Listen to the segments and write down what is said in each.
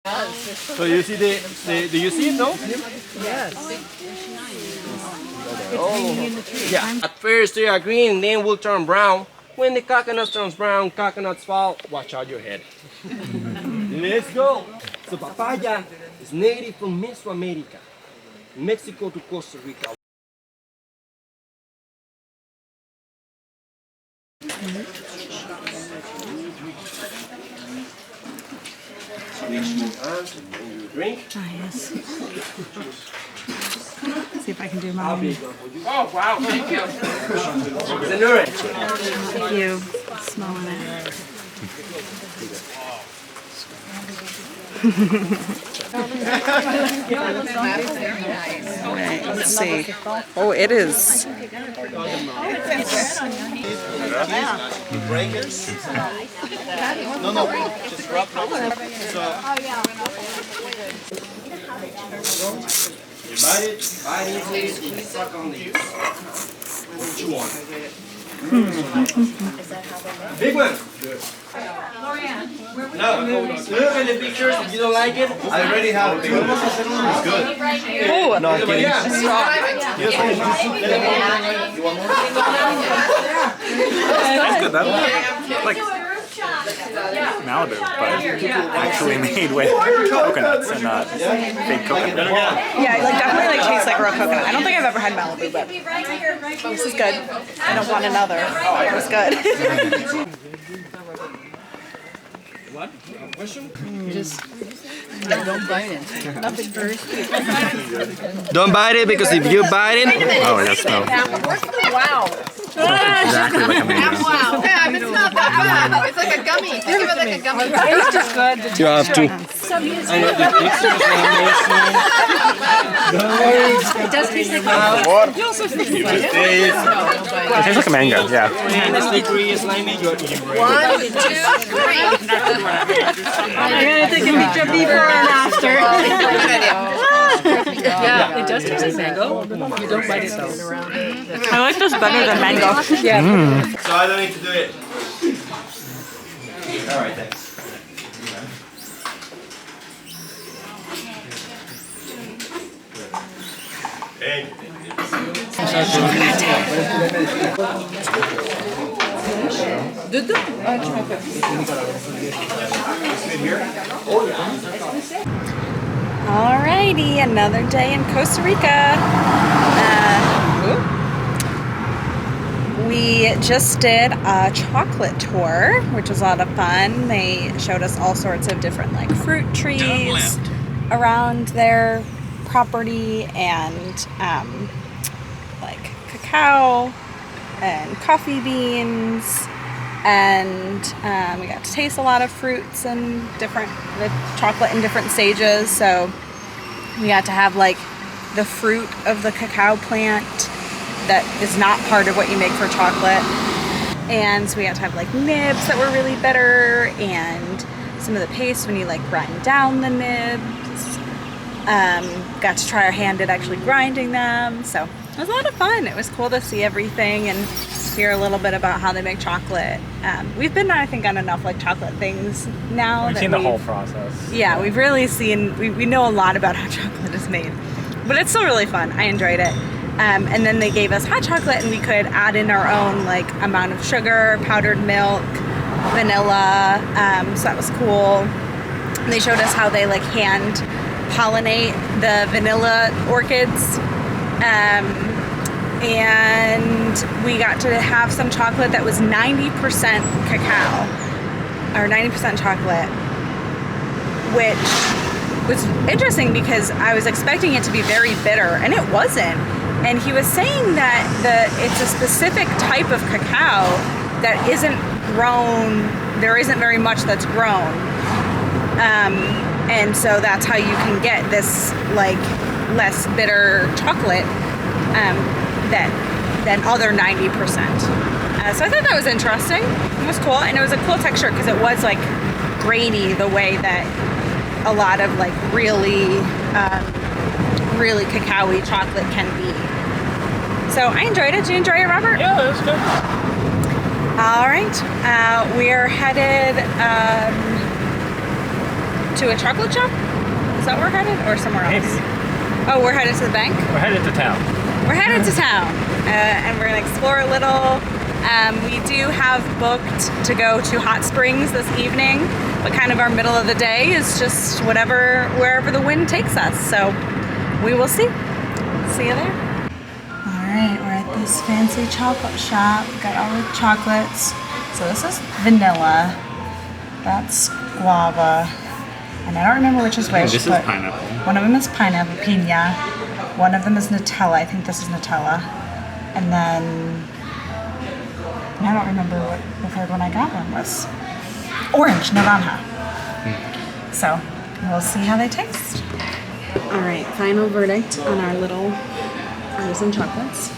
So you see do you see it, no? Yes. Oh, yeah. At first they are green, then will turn brown. When the coconut turns brown, coconuts fall. Watch out your head. Let's go. So papaya is native from Mesoamerica, Mexico to Costa Rica. Drink. Oh, yes. See if I can do mine. Oh, wow, thank you. It's an orange. Thank you. Smelling it. Alright, let's see. Oh, it is. Breakers. No, just rub. You bite it, please, and suck on these. Chew on it. Big one. No, look at the pictures. If you don't like it, I already have it. It's good. Oh, no, I'm kidding. You want more? That's good though. Like Malibu, but actually made with coconuts and not fake coconut. yeah, it like definitely like tastes like raw coconut. I don't think I've ever had Malibu, but this is good. I don't want another. It was good. What? Question? Just don't bite it. Nothing first. Don't bite it, because if you bite it, Oh, it does smell Wow. exactly like a mango. Wow. Yeah, it's not that bad. It's like a gummy. Think of it like a gummy. It's just good. you have to. It does taste like you also think It tastes like a mango, yeah. One, two, three. I'm gonna take a picture before and after. Yeah, it does taste like mango. You don't bite it though. I like this better than mango. Yeah. So I don't need to do it. Alright, thanks. Thank you. Alrighty, another day in Costa Rica. We just did a chocolate tour, which was a lot of fun. They showed us all sorts of different like fruit trees around their property, and like cacao and coffee beans, and we got to taste a lot of fruits and the chocolate in different stages. So we got to have like the fruit of the cacao plant that is not part of what you make for chocolate, and so we got to have like nibs that were really bitter, and some of the paste when you like grind down the nibs. Got to try our hand at actually grinding them, so it was a lot of fun. It was cool to see everything and hear a little bit about how they make chocolate. We've been, I think, on enough like chocolate things now. We've seen the whole process. Yeah, we've really seen, we know a lot about how chocolate is made, but it's still really fun. I enjoyed it. And then they gave us hot chocolate, and we could add in our own like amount of sugar, powdered milk, vanilla, so that was cool. And they showed us how they like hand pollinate the vanilla orchids, and we got to have some chocolate that was 90% cacao, or 90% chocolate, which was interesting because I was expecting it to be very bitter, and it wasn't. And he was saying that it's a specific type of cacao that isn't grown, there isn't very much that's grown. And so that's how you can get this like less bitter chocolate than other 90%. So I thought that was interesting. It was cool, and it was a cool texture because it was like grainy the way that a lot of like really cacao-y chocolate can be. So I enjoyed it. Did you enjoy it, Robert? Yeah, it was good. All right, we are headed to a chocolate shop? Is that where we're headed, or somewhere else? Maybe. Oh, we're headed to the bank? We're headed to town. We're headed to town, and we're gonna explore a little. We do have booked to go to hot springs this evening, but kind of our middle of the day is just wherever the wind takes us. So we will see. See you there. All right, we're at this fancy chocolate shop. We've got all the chocolates. So this is vanilla. That's guava. And I don't remember which is which. This is but pineapple. one of them is pineapple, piña. One of them is Nutella. I think this is Nutella. And then I don't remember what the third one I got was. Orange, naranja. So we'll see how they taste. All right, final verdict on our little artisan chocolates.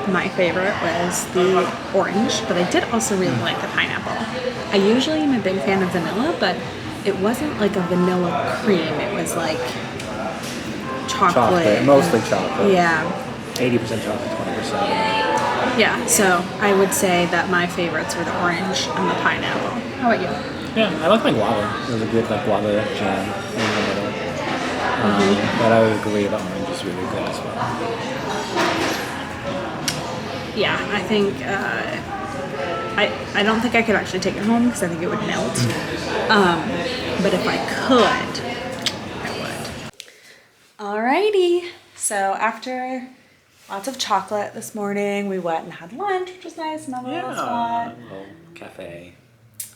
My favorite was the orange, but I did also really like the pineapple. I usually am a big fan of vanilla, but it wasn't like a vanilla cream. It was like chocolate. Mostly chocolate. Yeah. 80% chocolate, 20%. Yeah, so I would say that my favorites were the orange and the pineapple. How about you? Yeah, I like my guava. It was a good like guava jam in the middle. But I would agree the orange is really good as well. Yeah, I think I don't think I could actually take it home because I think it would melt. But if I could, I would. Alrighty. So after lots of chocolate this morning, we went and had lunch, which was nice. Another little spot. A little cafe.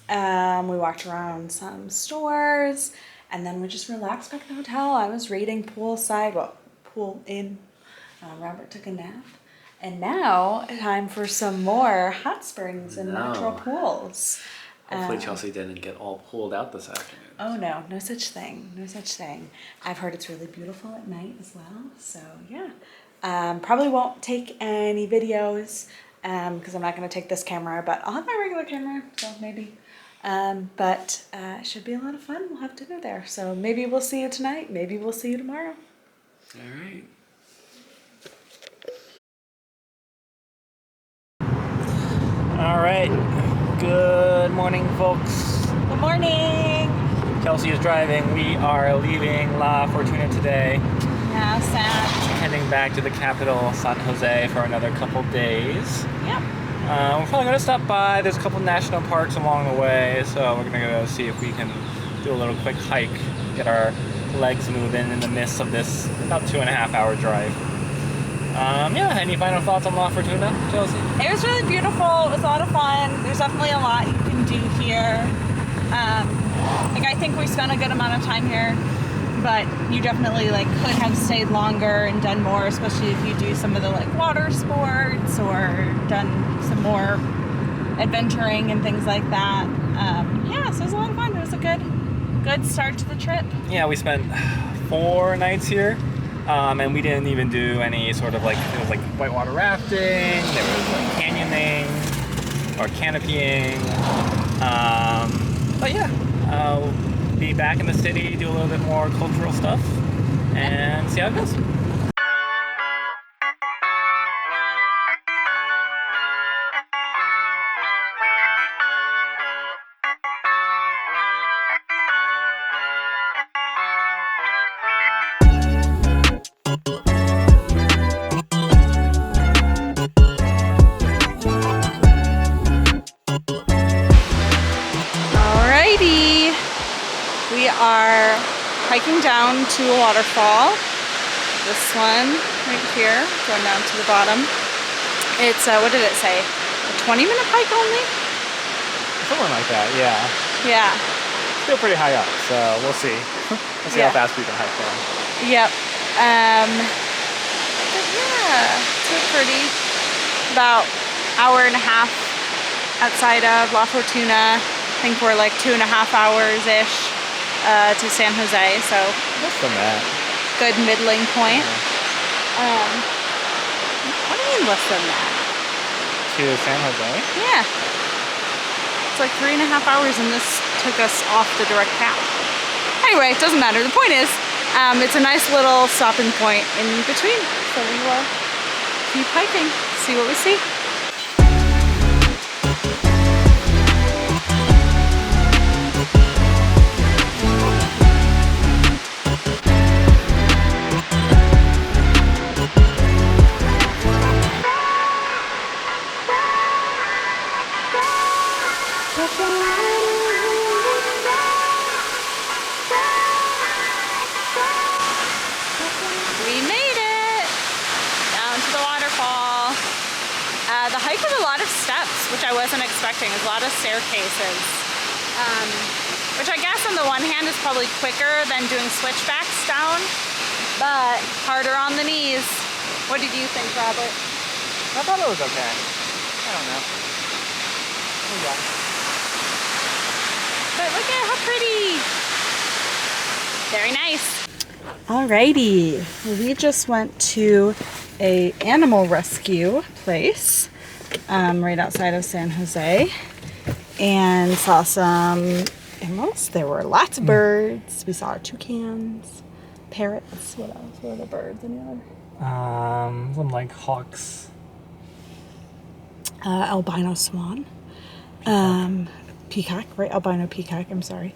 We walked around some stores, and then we just relaxed back at the hotel. I was reading poolside, well, pool in. Robert took a nap. And now, time for some more hot springs and natural pools. Hopefully Chelsea didn't get all pulled out this afternoon. Oh no, no such thing, no such thing. I've heard it's really beautiful at night as well, so yeah. Probably won't take any videos because I'm not going to take this camera, but I'll have my regular camera, so maybe. But it should be a lot of fun. We'll have dinner there, so maybe we'll see you tonight, maybe we'll see you tomorrow. All right. All right. Good morning, folks. Good morning. Chelsea is driving. We are leaving La Fortuna today. Yeah, sad. Heading back to the capital, San José, for another couple days. Yep. We're probably going to stop by. There's a couple national parks along the way, so we're going to go see if we can do a little quick hike, get our legs moving in the midst of this about 2.5 hour drive. Yeah, any final thoughts on La Fortuna, Chelsea? It was really beautiful. It was a lot of fun. There's definitely a lot you can do here. I think we spent a good amount of time here, but you definitely could have stayed longer and done more, especially if you do some of the water sports or done some more adventuring and things like that. Yeah, so it was a lot of fun. It was a good start to the trip. Yeah, we spent 4 nights here. And we didn't even do any sort of it was whitewater rafting, there was canyoning or canopying. But yeah, we'll be back in the city, do a little bit more cultural stuff, and see how it goes. We are hiking down to a waterfall. This one right here, going down to the bottom. It's, what did it say? A 20-minute hike only? Something like that, yeah. Yeah. Still pretty high up, so we'll see. We'll see how fast we can hike there. Yep. But yeah, it's really pretty. About hour and a half outside of La Fortuna. I think we're 2.5 hours-ish to San Jose, so less than that. Good middling point. Yeah. What do you mean less than that? To San Jose? Yeah. It's 3.5 hours and this took us off the direct path. Anyway, it doesn't matter. The point is, it's a nice little stopping point in between. So we will keep hiking, see what we see. hike with a lot of steps, which I wasn't expecting. There's a lot of staircases, which I guess on the one hand is probably quicker than doing switchbacks down, but harder on the knees. What did you think, Robert? I thought it was okay. I don't know. Okay. But look at how pretty. Very nice. Alrighty, we just went to a animal rescue place right outside of San Jose and saw some animals. There were lots of birds. We saw toucans, parrots. What else? What other birds? Any other? Some like hawks. Albino swan. Peacock, right? Albino peacock, I'm sorry.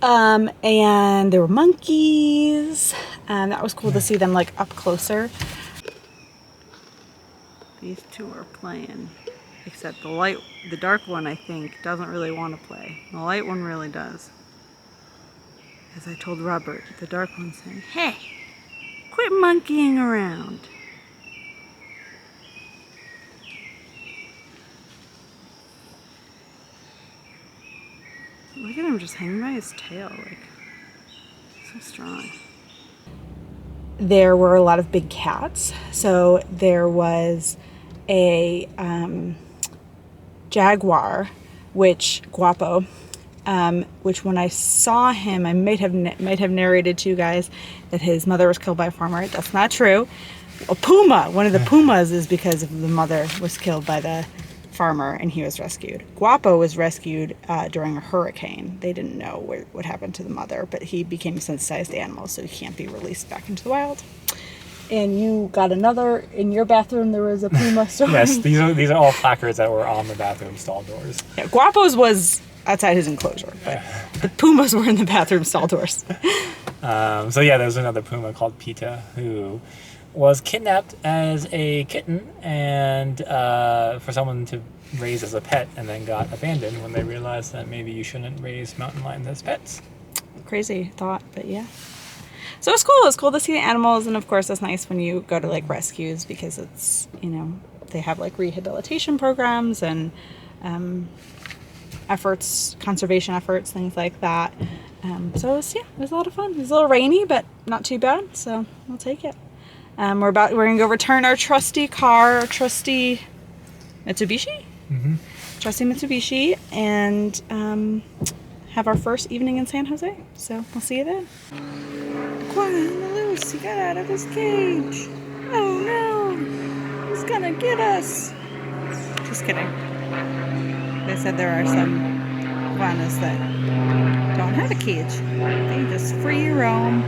And there were monkeys, and that was cool to see them like up closer. These two are playing, except the dark one I think doesn't really want to play. The light one really does. As I told Robert, the dark one's saying, "Hey, quit monkeying around." Look at him just hanging by his tail, like, so strong. There were a lot of big cats. So there was a jaguar, Guapo, which when I saw him, I might have narrated to you guys that his mother was killed by a farmer. That's not true. A puma, one of the pumas is because of the mother was killed by the farmer and he was rescued. Guapo was rescued during a hurricane. They didn't know what happened to the mother, but he became a sensitized animal, so he can't be released back into the wild. And you got another, in your bathroom there was a puma story. Yes, these are all placards that were on the bathroom stall doors. Yeah, Guapo's was outside his enclosure, but the pumas were in the bathroom stall doors. So yeah, there was another puma called Pita who was kidnapped as a kitten and for someone to raise as a pet, and then got abandoned when they realized that maybe you shouldn't raise mountain lions as pets. Crazy thought, but yeah. So it's cool. It's cool to see the animals, and of course it's nice when you go to like rescues because it's, you know, they have like rehabilitation programs and efforts, conservation efforts, things like that. So it was a lot of fun. It was a little rainy, but not too bad, so we'll take it. We're gonna go return our trusty car, our trusty Mitsubishi, trusty Mitsubishi, and have our first evening in San Jose. So we'll see you then. Quiet, loose, he got out of his cage. Oh no, he's gonna get us. Just kidding. They said there are some iguanas that don't have a cage. They just free roam.